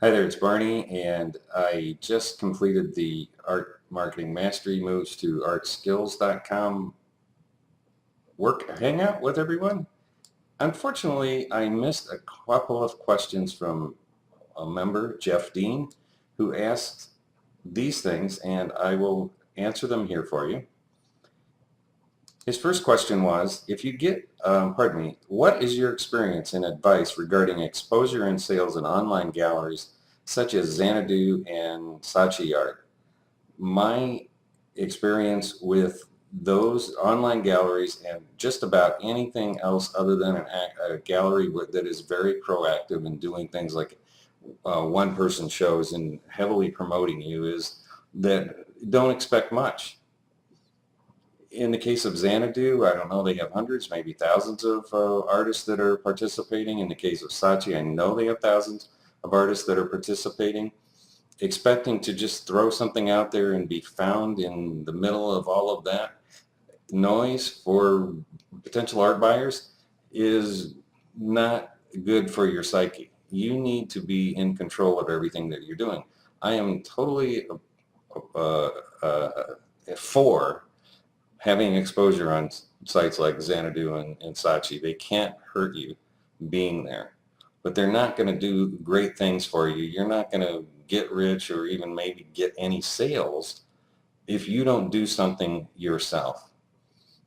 Hi there, it's Barney, and I just completed the Art Marketing Mastery Moves to artskills.com work hangout with everyone. Unfortunately, I missed a couple of questions from a member, Jeff Dean, who asked these things, and I will answer them here for you. His first question was, if you get, what is your experience and advice regarding exposure and sales in online galleries such as Xanadu and Sachi art? My experience with those online galleries and just about anything else other than a gallery that is very proactive in doing things like one-person shows and heavily promoting you is that don't expect much. In the case of Xanadu, I don't know, they have hundreds, maybe thousands of artists that are participating. In the case of Sachi, I know they have thousands of artists that are participating. Expecting to just throw something out there and be found in the middle of all of that noise for potential art buyers is not good for your psyche. You need to be in control of everything that you're doing. I am totally uh, uh, for having exposure on sites like Xanadu and Sachi. They can't hurt you being there, but they're not going to do great things for you. You're not going to get rich or even maybe get any sales if you don't do something yourself.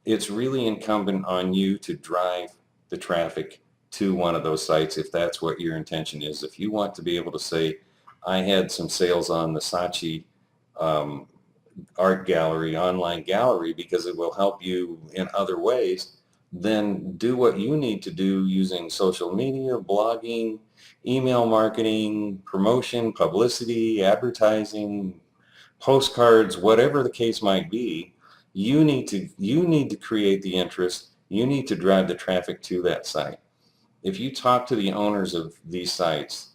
It's really incumbent on you to drive the traffic to one of those sites if that's what your intention is. If you want to be able to say, I had some sales on the Sachi um, art gallery, online gallery, because it will help you in other ways, then do what you need to do using social media, blogging, email marketing, promotion, publicity, advertising, postcards, whatever the case might be. You need to create the interest. You need to drive the traffic to that site. If you talk to the owners of these sites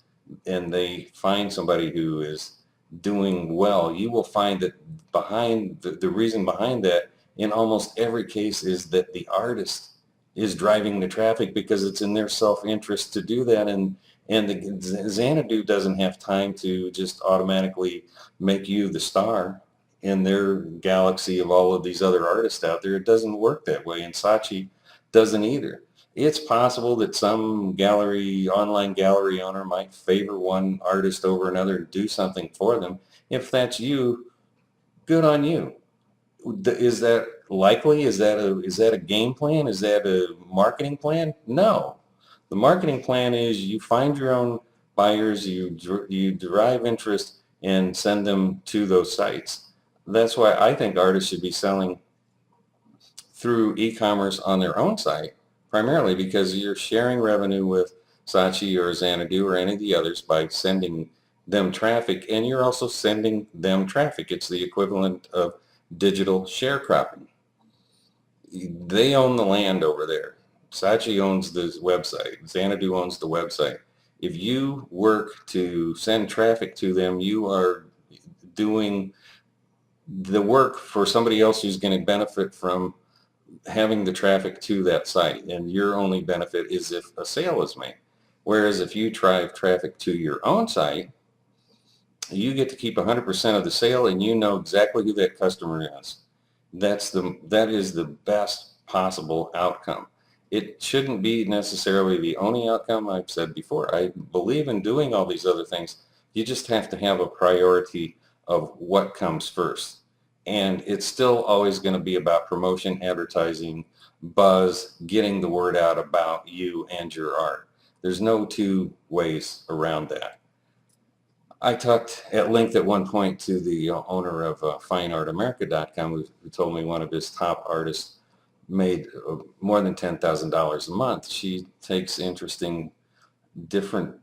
and they find somebody who is doing well, you will find that behind the reason behind that in almost every case is that the artist is driving the traffic because it's in their self-interest to do that, and the Xanadu doesn't have time to just automatically make you the star in their galaxy of all of these other artists out there. It doesn't work that way, and Sachi doesn't either. It's possible that some gallery, online gallery owner might favor one artist over another and do something for them. If that's you, good on you. Is that likely? Is that a game plan? Is that a marketing plan? No. The marketing plan is you find your own buyers, you derive interest and send them to those sites. That's why I think artists should be selling through e-commerce on their own site, primarily because you're sharing revenue with Sachi or Xanadu or any of the others by sending them traffic, and you're also sending them traffic. It's the equivalent of digital sharecropping. They own the land over there. Sachi owns the website. Xanadu owns the website. If you work to send traffic to them, you are doing the work for somebody else who's going to benefit from having the traffic to that site, and your only benefit is if a sale is made. Whereas if you drive traffic to your own site, you get to keep 100% of the sale, and you know exactly who that customer is. That is the best possible outcome. It shouldn't be necessarily the only outcome. I've said before, I believe in doing all these other things. You just have to have a priority of what comes first. And it's still always going to be about promotion, advertising, buzz, getting the word out about you and your art. There's no two ways around that. I talked at length at one point to the owner of FineArtAmerica.com, who told me one of his top artists made more than $10,000 a month. She takes interesting, different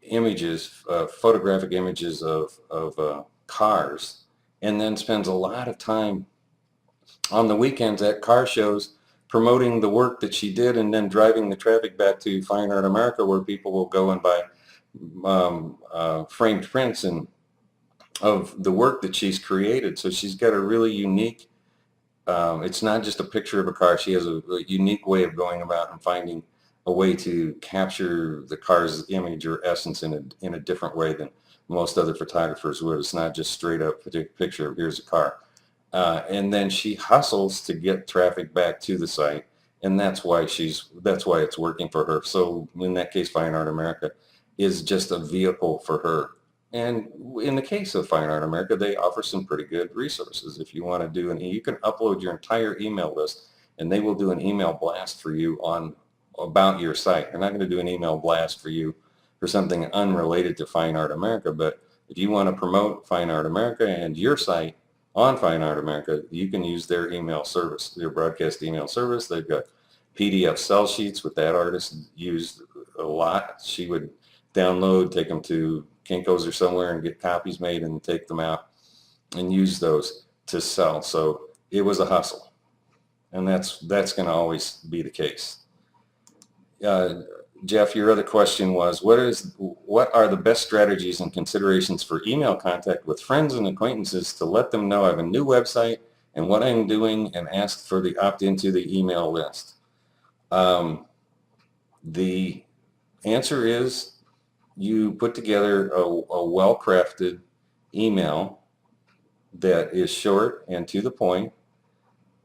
images, photographic images of cars, and then spends a lot of time on the weekends at car shows promoting the work that she did, and then driving the traffic back to Fine Art America, where people will go and buy framed prints and of the work that she's created. So she's got a really unique, it's not just a picture of a car. She has a unique way of going about and finding a way to capture the car's image or essence in a different way than most other photographers would. It's not just straight up picture of here's a car. And then she hustles to get traffic back to the site, and that's why it's working for her. So in that case, Fine Art America is just a vehicle for her. And in the case of Fine Art America, they offer some pretty good resources. If you want to do you can upload your entire email list, and they will do an email blast for you about your site. They're not going to do an email blast for you for something unrelated to Fine Art America, but if you want to promote Fine Art America and your site on Fine Art America, you can use their email service, their broadcast email service. They've got PDF sell sheets with that artist used a lot. She would download, take them to Kinko's or somewhere and get copies made and take them out and use those to sell. So it was a hustle, and that's going to always be the case. Jeff, your other question was, what are the best strategies and considerations for email contact with friends and acquaintances to let them know I have a new website and what I'm doing, and ask for the opt-in to the email list? The answer is you put together a well-crafted email that is short and to the point.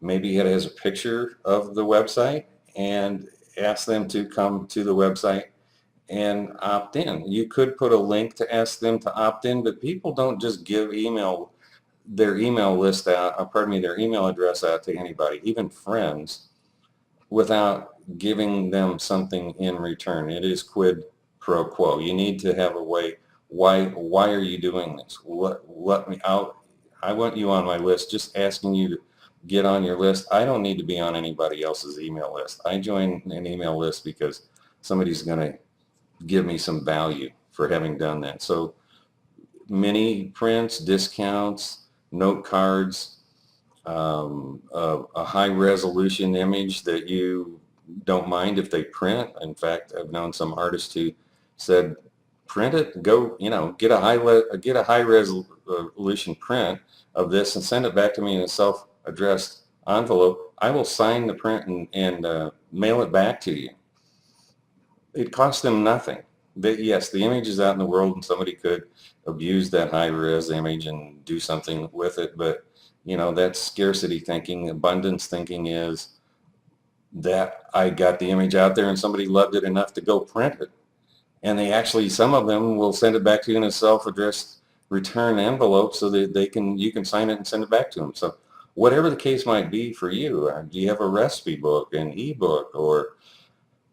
Maybe it has a picture of the website, and ask them to come to the website and opt in. You could put a link to ask them to opt in, but people don't just give their email list out, their email address out to anybody, even friends, without giving them something in return. It is quid pro quo. You need to have a way. Why are you doing this? Let me out. I want you on my list. Just asking you to get on your list. I don't need to be on anybody else's email list. I join an email list because somebody's going to give me some value for having done that. So mini prints, discounts, note cards, a high resolution image that you don't mind if they print. In fact, I've known some artists who said, print it, get a high resolution print of this and send it back to me in a self-addressed envelope. I will sign the print and mail it back to you. It costs them nothing. Yes, the image is out in the world, and somebody could abuse that high-res image and do something with it, but that's scarcity thinking. Abundance thinking is that I got the image out there and somebody loved it enough to go print it. And some of them will send it back to you in a self-addressed return envelope so that you can sign it and send it back to them. So whatever the case might be for you, do you have a recipe book, an ebook, or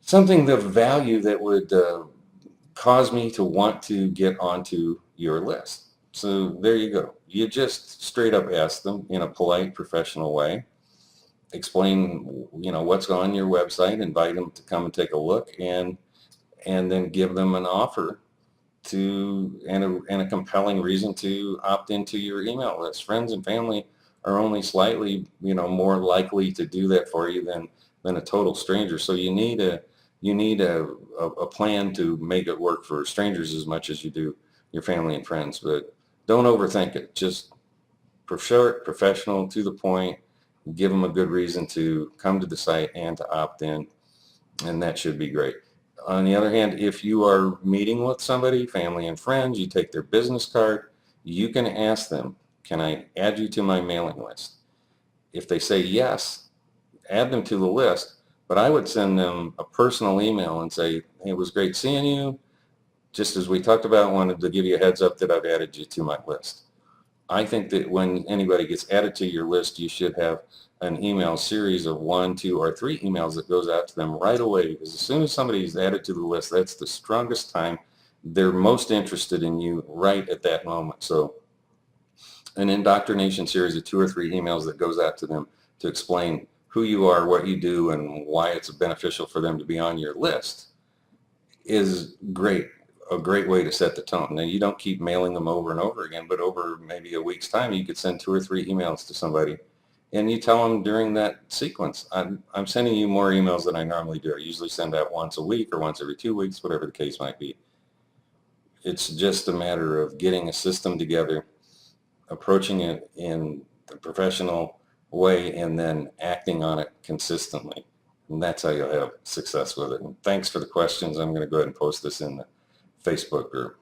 something of value that would cause me to want to get onto your list? So there you go. You just straight up ask them in a polite, professional way. Explain, what's on your website, invite them to come and take a look, and then give them an offer and a compelling reason to opt into your email list. Friends and family are only slightly, more likely to do that for you than a total stranger. So you need a plan to make it work for strangers as much as you do your family and friends. But don't overthink it. Just short, professional, to the point. Give them a good reason to come to the site and to opt in, and that should be great. On the other hand, if you are meeting with somebody, family and friends, you take their business card, you can ask them, can I add you to my mailing list? If they say yes, add them to the list, but I would send them a personal email and say, hey, it was great seeing you. Just as we talked about, wanted to give you a heads up that I've added you to my list. I think that when anybody gets added to your list, you should have an email series of 1, 2, or 3 emails that goes out to them right away, because as soon as somebody is added to the list, that's the strongest time. They're most interested in you right at that moment. So an indoctrination series of 2 or 3 emails that goes out to them to explain who you are, what you do, and why it's beneficial for them to be on your list is great. A great way to set the tone. Now, you don't keep mailing them over and over again, but over maybe a week's time, you could send 2 or 3 emails to somebody, and you tell them during that sequence, I'm sending you more emails than I normally do. I usually send out once a week or once every 2 weeks, whatever the case might be. It's just a matter of getting a system together, approaching it in a professional way, and then acting on it consistently. And that's how you'll have success with it. And thanks for the questions. I'm going to go ahead and post this in the Facebook group.